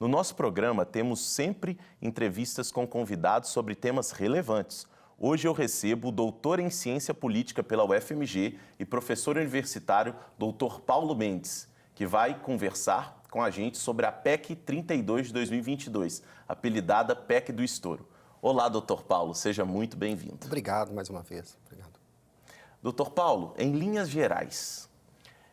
No nosso programa, temos sempre entrevistas com convidados sobre temas relevantes. Hoje eu recebo o doutor em Ciência Política pela UFMG e professor universitário doutor Paulo Mendes, que vai conversar com a gente sobre a PEC 32 de 2022, apelidada PEC do Estouro. Olá, doutor Paulo, seja muito bem-vindo. Obrigado mais uma vez. Obrigado. Doutor Paulo, em linhas gerais,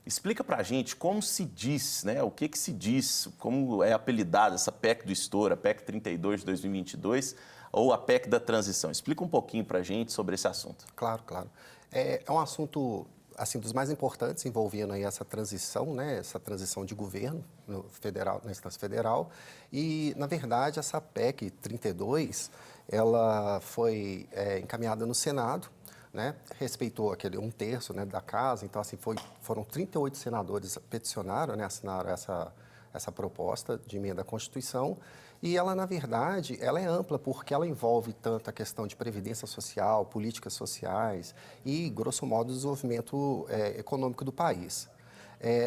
explica para a gente como se diz, né? O que se diz, como é apelidada essa PEC do Estouro, a PEC 32 de 2022 ou a PEC da transição. Explica um pouquinho para a gente sobre esse assunto. Claro, claro. É um assunto assim dos mais importantes envolvendo aí essa transição, né? Essa transição de governo no federal, na instância federal. E, na verdade, essa PEC 32, ela foi encaminhada no Senado, né? Respeitou aquele 1/3, né, da casa, então assim foram 38 senadores que peticionaram, né, assinaram essa proposta de emenda à Constituição, e ela, na verdade, ela é ampla porque ela envolve tanto a questão de previdência social, políticas sociais e, grosso modo, o desenvolvimento econômico do país.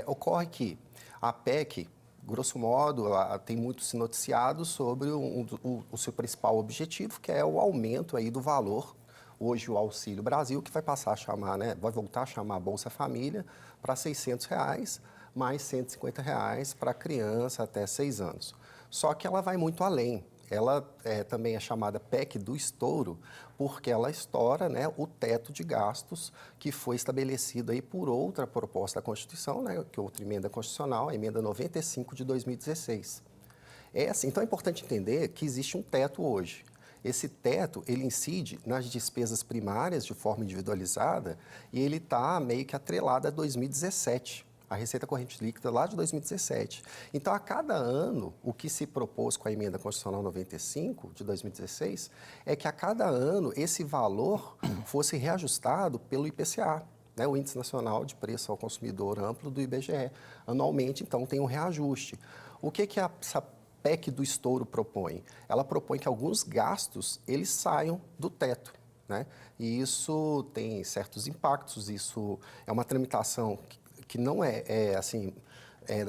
Ocorre que a PEC, grosso modo, tem muito se noticiado sobre o seu principal objetivo, que é o aumento aí do valor. Hoje o Auxílio Brasil, que vai passar a chamar, né, vai voltar a chamar Bolsa Família para R$ 600, mais R$ 150 para criança até 6 anos. Só que ela vai muito além. Ela também é chamada PEC do Estouro, porque ela estoura, né, o teto de gastos que foi estabelecido aí por outra proposta da Constituição, né, que é outra emenda constitucional, a emenda 95 de 2016. Então é importante entender que existe um teto hoje. Esse teto, ele incide nas despesas primárias de forma individualizada e ele está meio que atrelado a 2017, a receita corrente líquida lá de 2017. Então, a cada ano, o que se propôs com a emenda constitucional 95 de 2016 é que a cada ano esse valor fosse reajustado pelo IPCA, né, o Índice Nacional de Preço ao Consumidor Amplo do IBGE. Anualmente, então, tem um reajuste. O que essa PEC do Estouro propõe? Ela propõe que alguns gastos eles saiam do teto, né? E isso tem certos impactos, isso é uma tramitação que não é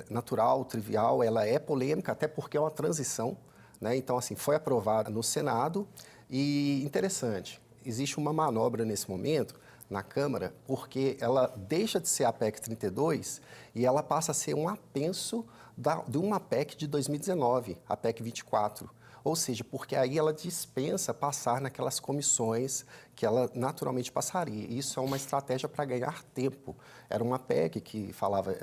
natural, trivial, ela é polêmica, até porque é uma transição, né? Então, assim, foi aprovada no Senado e, interessante, existe uma manobra nesse momento na Câmara, porque ela deixa de ser a PEC 32 e ela passa a ser um apenso de uma PEC de 2019, a PEC 24. Ou seja, porque aí ela dispensa passar naquelas comissões que ela naturalmente passaria. Isso é uma estratégia para ganhar tempo. Era uma PEC que falava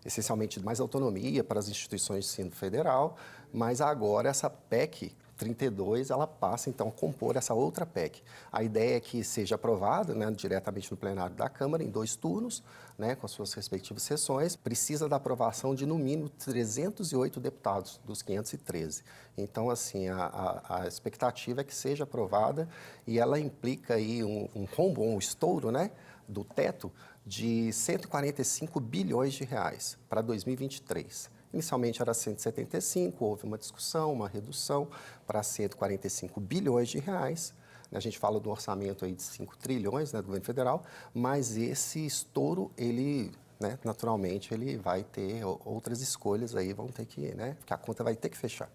essencialmente de mais autonomia para as instituições de ensino federal, mas agora essa PEC 32, ela passa, então, a compor essa outra PEC. A ideia é que seja aprovada, né, diretamente no plenário da Câmara, em 2 turnos, né, com as suas respectivas sessões. Precisa da aprovação de, no mínimo, 308 deputados, dos 513. Então, assim, a expectativa é que seja aprovada e ela implica aí um rombo, um estouro, né, do teto de 145 bilhões de reais para 2023. Inicialmente era 175, houve uma discussão, uma redução para 145 bilhões de reais. A gente fala do orçamento aí de 5 trilhões, né, do governo federal, mas esse estouro, ele, né, naturalmente, ele vai ter outras escolhas aí, vão ter que, né, que a conta vai ter que fechar.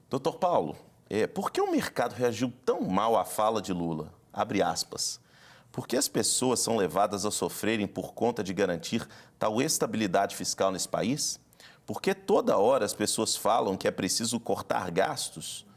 Doutor Paulo, por que o mercado reagiu tão mal à fala de Lula? Abre aspas. Por que as pessoas são levadas a sofrerem por conta de garantir tal estabilidade fiscal nesse país? Por que toda hora as pessoas falam que é preciso cortar gastos?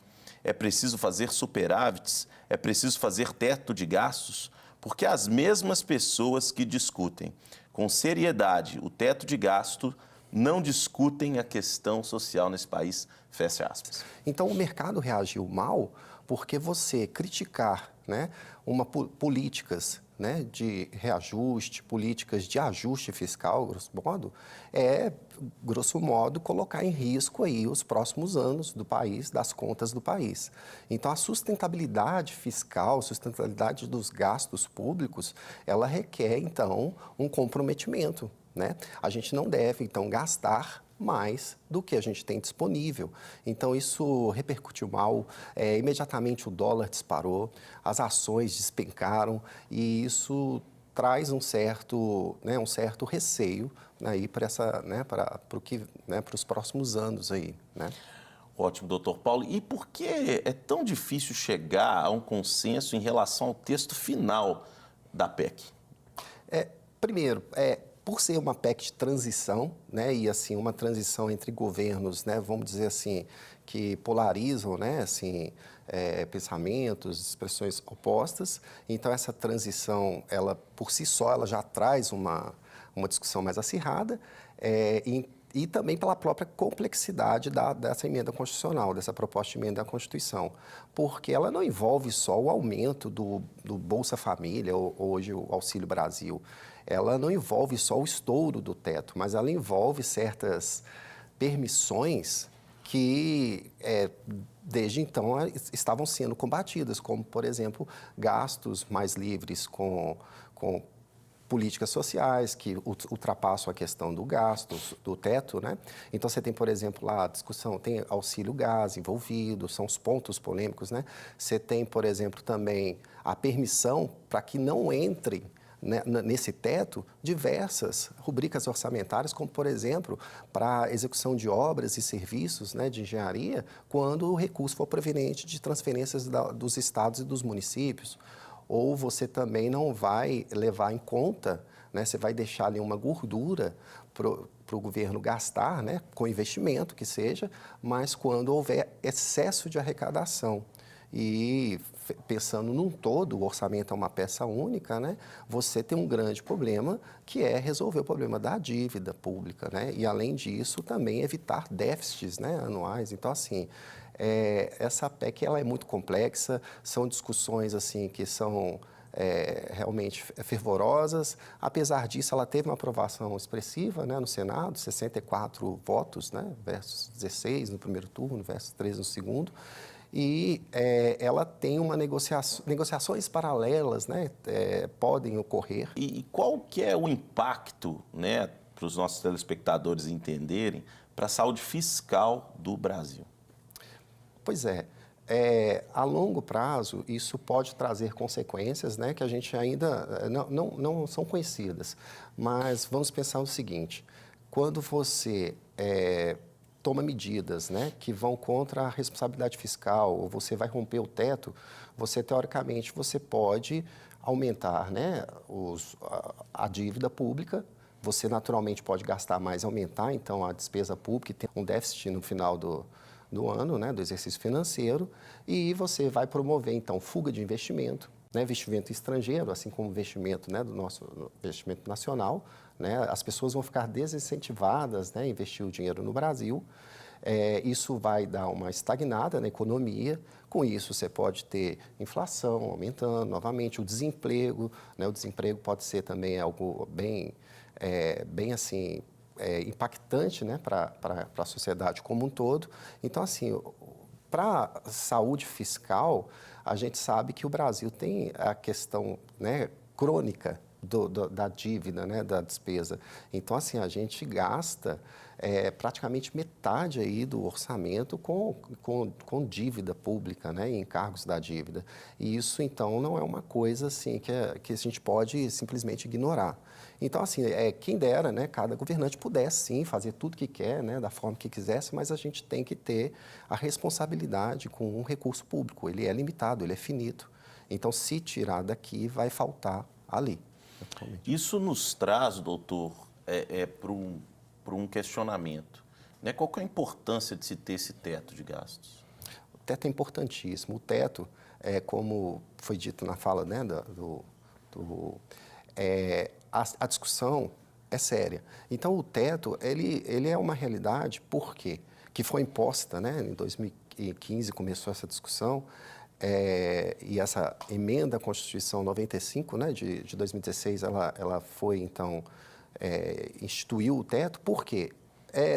É preciso fazer superávites? É preciso fazer teto de gastos? Porque as mesmas pessoas que discutem com seriedade o teto de gasto não discutem a questão social nesse país, fecha aspas. Então, o mercado reagiu mal porque você criticar, né, políticas, né, de reajuste, políticas de ajuste fiscal, grosso modo, colocar em risco aí os próximos anos do país, das contas do país. Então, a sustentabilidade fiscal, sustentabilidade dos gastos públicos, ela requer, então, um comprometimento, né? A gente não deve, então, gastar mais do que a gente tem disponível. Então, isso repercutiu mal, imediatamente o dólar disparou, as ações despencaram e isso traz um certo receio aí para os próximos anos aí, né? Ótimo, doutor Paulo. E por que é tão difícil chegar a um consenso em relação ao texto final da PEC? Primeiro, por ser uma PEC de transição, né, e assim uma transição entre governos, né, vamos dizer assim, que polarizam, né, assim, pensamentos, expressões opostas. Então essa transição, ela por si só, ela já traz uma discussão mais acirrada, e também pela própria complexidade dessa emenda constitucional, dessa proposta de emenda à Constituição, porque ela não envolve só o aumento do Bolsa Família, ou hoje o Auxílio Brasil, ela não envolve só o estouro do teto, mas ela envolve certas permissões que, desde então, estavam sendo combatidas, como, por exemplo, gastos mais livres com políticas sociais que ultrapassam a questão do gasto, do teto, né? Então, você tem, por exemplo, lá a discussão, tem auxílio gás envolvido, são os pontos polêmicos, né? Você tem, por exemplo, também a permissão para que não entrem, né, nesse teto diversas rubricas orçamentárias, como, por exemplo, para a execução de obras e serviços, né, de engenharia, quando o recurso for proveniente de transferências dos estados e dos municípios. Ou você também não vai levar em conta, né, você vai deixar ali uma gordura para o governo gastar, né, com investimento que seja, mas quando houver excesso de arrecadação. E pensando num todo, o orçamento é uma peça única, né, você tem um grande problema, que é resolver o problema da dívida pública, né, e além disso também evitar déficits, né, anuais. Então, assim, essa PEC ela é muito complexa, são discussões assim que são realmente fervorosas. Apesar disso, ela teve uma aprovação expressiva, né, no Senado, 64 votos, né, versus 16 no primeiro turno, versus 13 no segundo. E ela tem uma negociações paralelas, né, podem ocorrer. E qual que é o impacto, né, para os nossos telespectadores entenderem, para a saúde fiscal do Brasil? Pois a longo prazo, isso pode trazer consequências, né, que a gente ainda não são conhecidas. Mas vamos pensar o seguinte, quando você toma medidas, né, que vão contra a responsabilidade fiscal, ou você vai romper o teto, você, teoricamente, você pode aumentar, né, a dívida pública, você naturalmente pode gastar mais e aumentar, então, a despesa pública, e tem um déficit no final do ano, né, do exercício financeiro, e você vai promover, então, fuga de investimento, né, investimento estrangeiro, assim como investimento, né, do nosso investimento nacional, né, as pessoas vão ficar desincentivadas, né, a investir o dinheiro no Brasil. Isso vai dar uma estagnada na economia. Com isso, você pode ter inflação aumentando novamente, o desemprego, né, o desemprego pode ser também algo bem assim, impactante, né, para a sociedade como um todo. Então, assim, para a saúde fiscal, a gente sabe que o Brasil tem a questão, né, crônica da dívida, né, da despesa. Então, assim, a gente gasta praticamente metade aí do orçamento com dívida pública, né, e encargos da dívida. E isso, então, não é uma coisa assim que a gente pode simplesmente ignorar. Então, assim, quem dera, né, cada governante pudesse, sim, fazer tudo que quer, né, da forma que quisesse, mas a gente tem que ter a responsabilidade com um recurso público. Ele é limitado, ele é finito. Então, se tirar daqui, vai faltar ali. Isso nos traz, doutor, para um questionamento, né? Qual que é a importância de se ter esse teto de gastos? O teto é importantíssimo. O teto, como foi dito na fala, né, a discussão é séria. Então, o teto, ele é uma realidade, por quê? Que foi imposta, né, em 2015 começou essa discussão, e essa emenda à Constituição 95, né, de 2016, ela foi, então, instituiu o teto, por quê?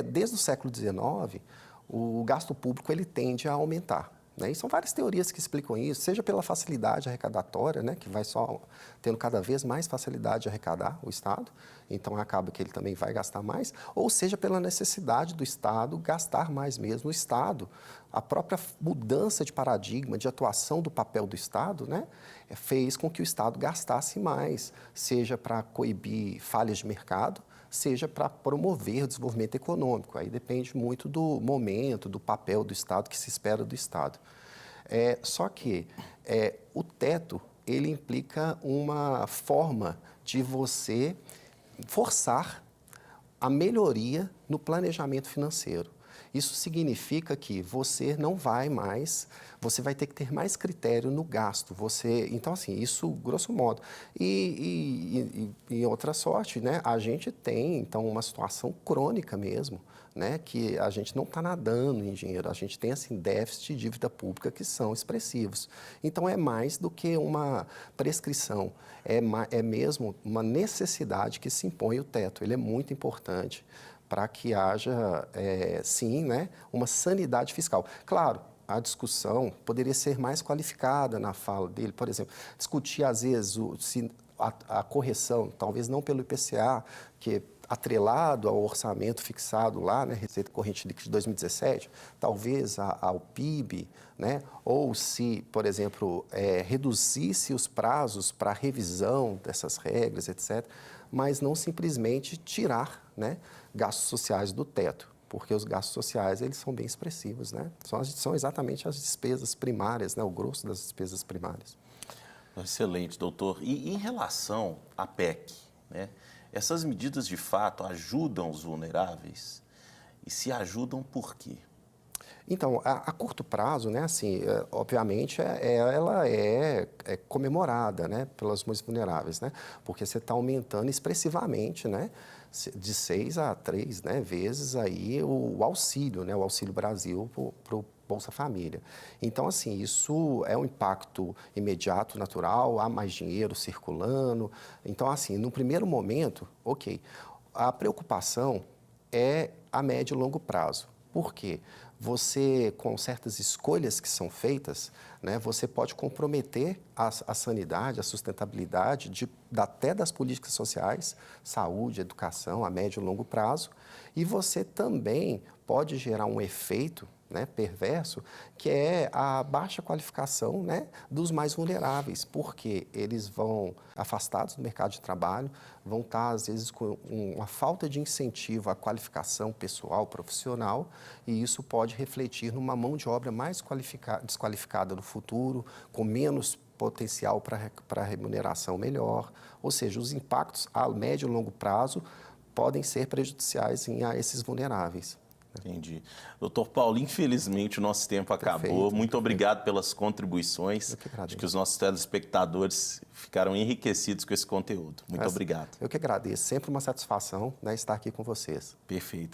Desde o século XIX, o gasto público ele tende a aumentar. Né? E são várias teorias que explicam isso, seja pela facilidade arrecadatória, né, que vai só tendo cada vez mais facilidade de arrecadar o Estado, então acaba que ele também vai gastar mais, ou seja pela necessidade do Estado gastar mais mesmo. O Estado, a própria mudança de paradigma, de atuação do papel do Estado, né, fez com que o Estado gastasse mais, seja para coibir falhas de mercado, seja para promover o desenvolvimento econômico. Aí depende muito do momento, do papel do Estado, que se espera do Estado. Só que o teto, ele implica uma forma de você forçar a melhoria no planejamento financeiro. Isso significa que você não vai mais, você vai ter que ter mais critério no gasto. Então, assim, isso grosso modo. E outra sorte, né? A gente tem, então, uma situação crônica mesmo, né? Que a gente não está nadando em dinheiro, a gente tem, assim, déficit de dívida pública que são expressivos. Então, é mais do que uma prescrição, é mesmo uma necessidade que se impõe o teto. Ele é muito importante para que haja, sim, né, uma sanidade fiscal. Claro, a discussão poderia ser mais qualificada na fala dele, por exemplo, discutir, às vezes, a correção, talvez não pelo IPCA, que é atrelado ao orçamento fixado lá, né, Receita Corrente Líquida de 2017, talvez ao PIB, né, ou se, por exemplo, reduzisse os prazos para revisão dessas regras, etc., mas não simplesmente tirar, né, gastos sociais do teto, porque os gastos sociais eles são bem expressivos, né? São exatamente as despesas primárias, né, o grosso das despesas primárias. Excelente, doutor. E em relação à PEC, né, essas medidas de fato ajudam os vulneráveis? E se ajudam, por quê? Então, a curto prazo, né, assim, obviamente, ela é comemorada, né, pelas mais vulneráveis, né, porque você está aumentando expressivamente, né, de 6 a 3, né, vezes aí o auxílio, né, o Auxílio Brasil para o Bolsa Família. Então, assim, isso é um impacto imediato, natural, há mais dinheiro circulando. Então, assim, no primeiro momento, ok, a preocupação é a médio e longo prazo. Por quê? Você, com certas escolhas que são feitas, né, você pode comprometer a sanidade, a sustentabilidade até das políticas sociais, saúde, educação, a médio e longo prazo, e você também pode gerar um efeito, né, perverso, que é a baixa qualificação, né, dos mais vulneráveis, porque eles vão afastados do mercado de trabalho, vão estar, às vezes, com uma falta de incentivo à qualificação pessoal, profissional, e isso pode refletir numa mão de obra mais desqualificada no futuro, com menos potencial para remuneração melhor, ou seja, os impactos a médio e longo prazo podem ser prejudiciais a esses vulneráveis. Entendi. Doutor Paulo, infelizmente o nosso tempo acabou. Muito obrigado pelas contribuições. Acho que os nossos telespectadores ficaram enriquecidos com esse conteúdo. Muito obrigado. Eu que agradeço. Sempre uma satisfação, né, estar aqui com vocês. Perfeito.